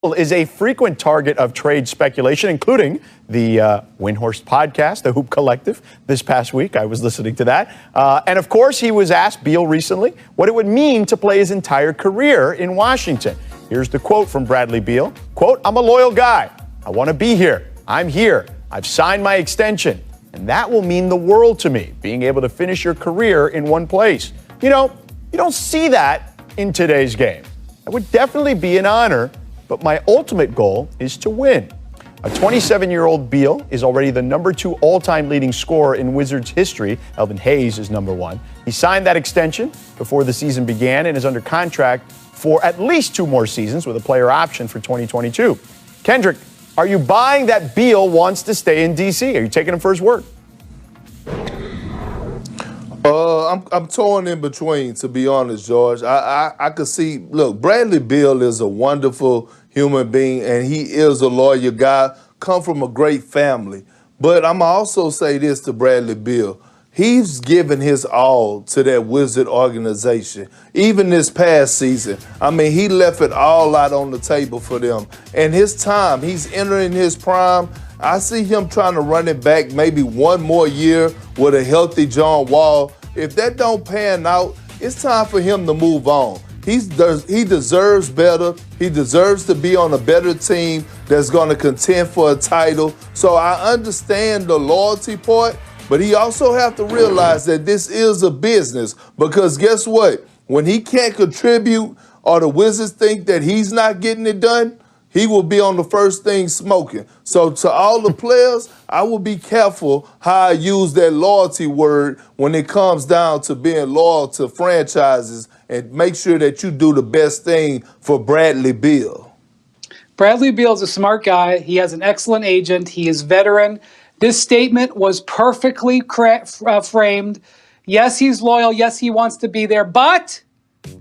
Is a frequent target of trade speculation, including the Windhorst podcast, the Hoop Collective, this past week. I was listening to that. And of course, he was asked, Beal recently, what it would mean to play his entire career in Washington. Here's the quote from Bradley Beal. Quote, "I'm a loyal guy. I want to be here. I'm here. I've signed my extension. And that will mean the world to me, being able to finish your career in one place." You know, you don't see that in today's game. It would definitely be an honor, but my ultimate goal is to win. A 27-year-old Beal is already the number 2 all-time leading scorer in Wizards history. Elvin Hayes is number 1. He signed that extension before the season began and is under contract for at least 2 more seasons with a player option for 2022. Kendrick, are you buying that Beal wants to stay in D.C.? Are you taking him for his word? I'm torn in between, to be honest, George. I could see, look, Bradley Beal is a wonderful human being, and he is a loyal guy, come from a great family. But I'm also say this to Bradley Beal. He's given his all to that Wizard organization. Even this past season, I mean, he left it all out on the table for them. And his time, he's entering his prime. I see him trying to run it back maybe one more year with a healthy John Wall. If that don't pan out, it's time for him to move on. He deserves better. He deserves to be on a better team that's going to contend for a title. So I understand the loyalty part, but he also have to realize that this is a business, because guess what? When he can't contribute or the Wizards think that he's not getting it done, he will be on the first thing smoking. So to all the players, I will be careful how I use that loyalty word when it comes down to being loyal to franchises, and make sure that you do the best thing for Bradley Beal. Bradley Beal is a smart guy. He has an excellent agent. He is veteran. This statement was perfectly framed. Yes, he's loyal. Yes, he wants to be there, but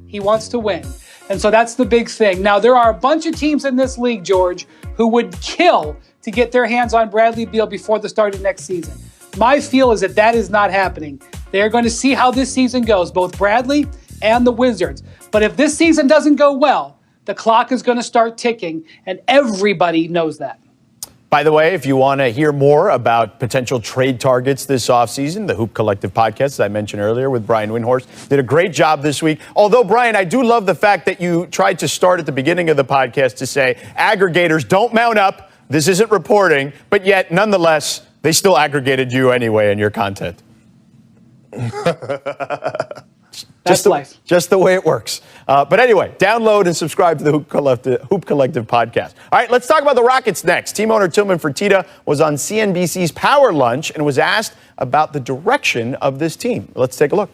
he wants to win. And so that's the big thing. Now, there are a bunch of teams in this league, George, who would kill to get their hands on Bradley Beal before the start of next season. My feel is that that is not happening. They're going to see how this season goes, both Bradley and the Wizards. But if this season doesn't go well, the clock is going to start ticking, and everybody knows that. By the way, if you want to hear more about potential trade targets this offseason, the Hoop Collective podcast, as I mentioned earlier, with Brian Windhorst, did a great job this week. Although, Brian, I do love the fact that you tried to start at the beginning of the podcast to say aggregators don't mount up. This isn't reporting. But yet, nonetheless, they still aggregated you anyway in your content. That's life. Just the way it works. But anyway, download and subscribe to the Hoop Collective podcast. All right, let's talk about the Rockets next. Team owner Tillman Fertitta was on CNBC's Power Lunch and was asked about the direction of this team. Let's take a look.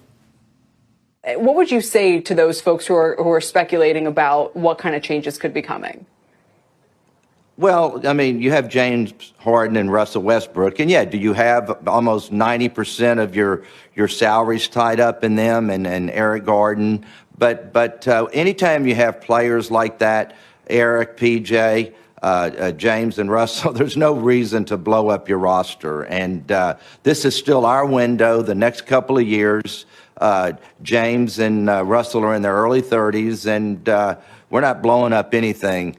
What would you say to those folks who are speculating about what kind of changes could be coming? Well, I mean, you have James Harden and Russell Westbrook, and yeah, do you have almost 90% of your salaries tied up in them and Eric Gordon? But anytime you have players like that, Eric, PJ, James, and Russell, there's no reason to blow up your roster. And this is still our window. The next couple of years, James and Russell are in their early 30s, and we're not blowing up anything.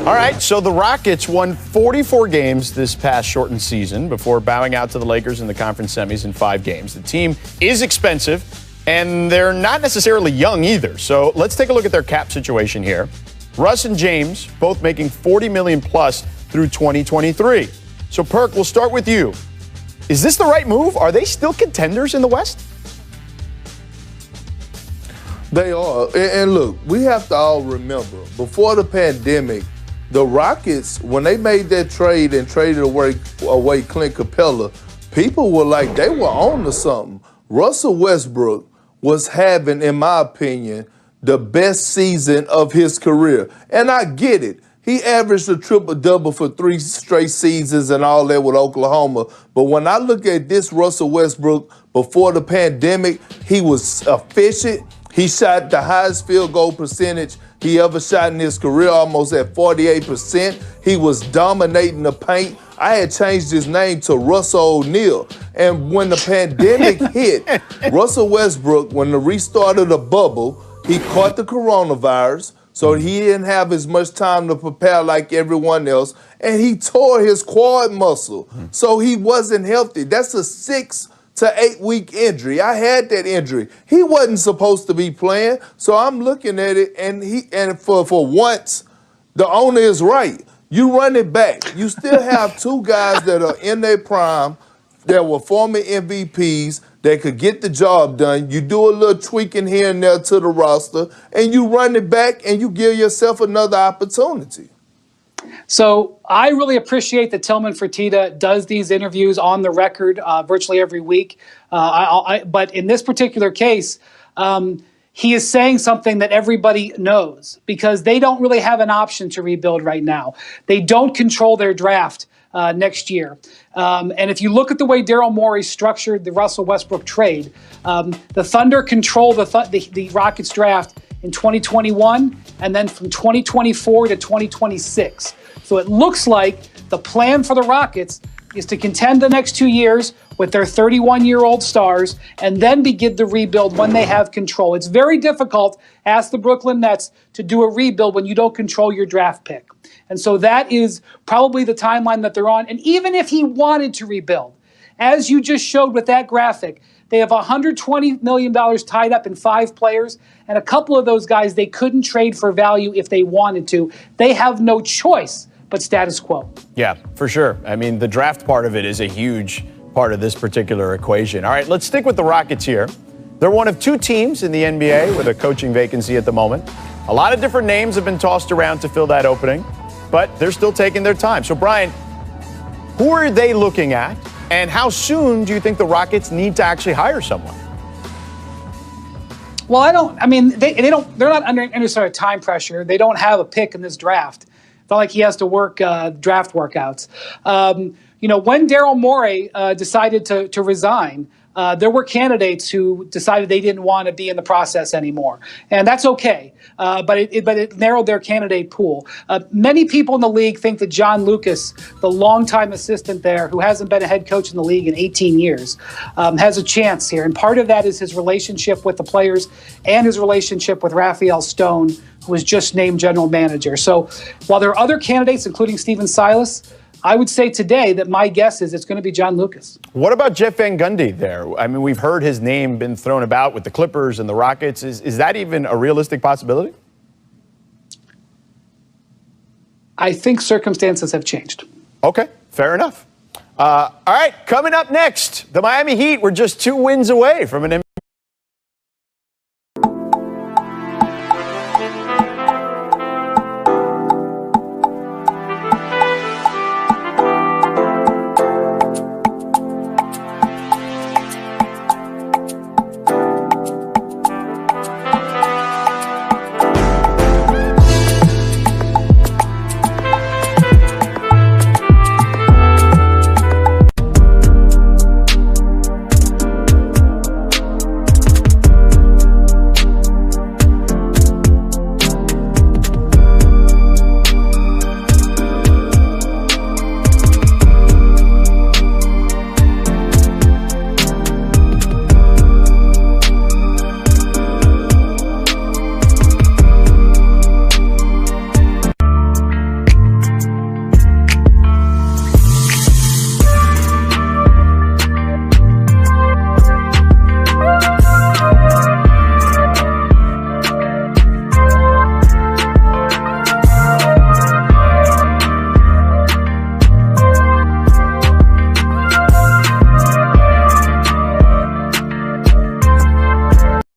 All right, so the Rockets won 44 games this past shortened season before bowing out to the Lakers in the conference semis in 5 games. The team is expensive, and they're not necessarily young either. So let's take a look at their cap situation here. Russ and James both making $40 million plus through 2023. So, Perk, we'll start with you. Is this the right move? Are they still contenders in the West? They are. And look, we have to all remember, before the pandemic, the Rockets, when they made that trade and traded away Clint Capella, people were like, they were on to something. Russell Westbrook was having, in my opinion, the best season of his career. And I get it. He averaged a triple-double for 3 straight seasons and all that with Oklahoma. But when I look at this Russell Westbrook before the pandemic, he was efficient. He shot the highest field goal percentage he ever shot in his career, almost at 48%. He was dominating the paint. I had changed his name to Russell O'Neal. And when the pandemic hit, Russell Westbrook, when the restart of the bubble, he caught the coronavirus. So he didn't have as much time to prepare like everyone else. And he tore his quad muscle. So he wasn't healthy. That's a 6 to 8 week injury. I had that injury. He wasn't supposed to be playing. So I'm looking at it, and for once, the owner is right. You run it back. You still have two guys that are in their prime, that were former MVPs, that could get the job done. You do a little tweaking here and there to the roster, and you run it back, and you give yourself another opportunity. So I really appreciate that Tillman Fertitta does these interviews on the record virtually every week. But in this particular case, he is saying something that everybody knows, because they don't really have an option to rebuild right now. They don't control their draft next year. And if you look at the way Daryl Morey structured the Russell Westbrook trade, the Thunder control the Rockets draft in 2021 and then from 2024 to 2026. So it looks like the plan for the Rockets is to contend the next 2 years with their 31-year-old stars and then begin the rebuild when they have control. It's very difficult, ask the Brooklyn Nets, to do a rebuild when you don't control your draft pick. And so that is probably the timeline that they're on. And even if he wanted to rebuild, as you just showed with that graphic, they have $120 million tied up in 5 players, and a couple of those guys they couldn't trade for value if they wanted to. They have no choice but status quo. Yeah, for sure. I mean, the draft part of it is a huge part of this particular equation. All right, let's stick with the Rockets here. They're one of 2 teams in the NBA with a coaching vacancy at the moment. A lot of different names have been tossed around to fill that opening, but they're still taking their time. So, Brian, who are they looking at, and how soon do you think the Rockets need to actually hire someone? Well, they're not under any sort of time pressure. They don't have a pick in this draft. It's not like he has to work draft workouts. When Daryl Morey decided to resign, there were candidates who decided they didn't want to be in the process anymore. And that's okay. But it narrowed their candidate pool. Many people in the league think that John Lucas, the longtime assistant there, who hasn't been a head coach in the league in 18 years, has a chance here. And part of that is his relationship with the players and his relationship with Raphael Stone, who was just named general manager. So while there are other candidates, including Stephen Silas, I would say today that my guess is it's going to be John Lucas. What about Jeff Van Gundy there? I mean, we've heard his name been thrown about with the Clippers and the Rockets. Is that even a realistic possibility? I think circumstances have changed. Okay, fair enough. All right, coming up next, the Miami Heat were just 2 wins away from an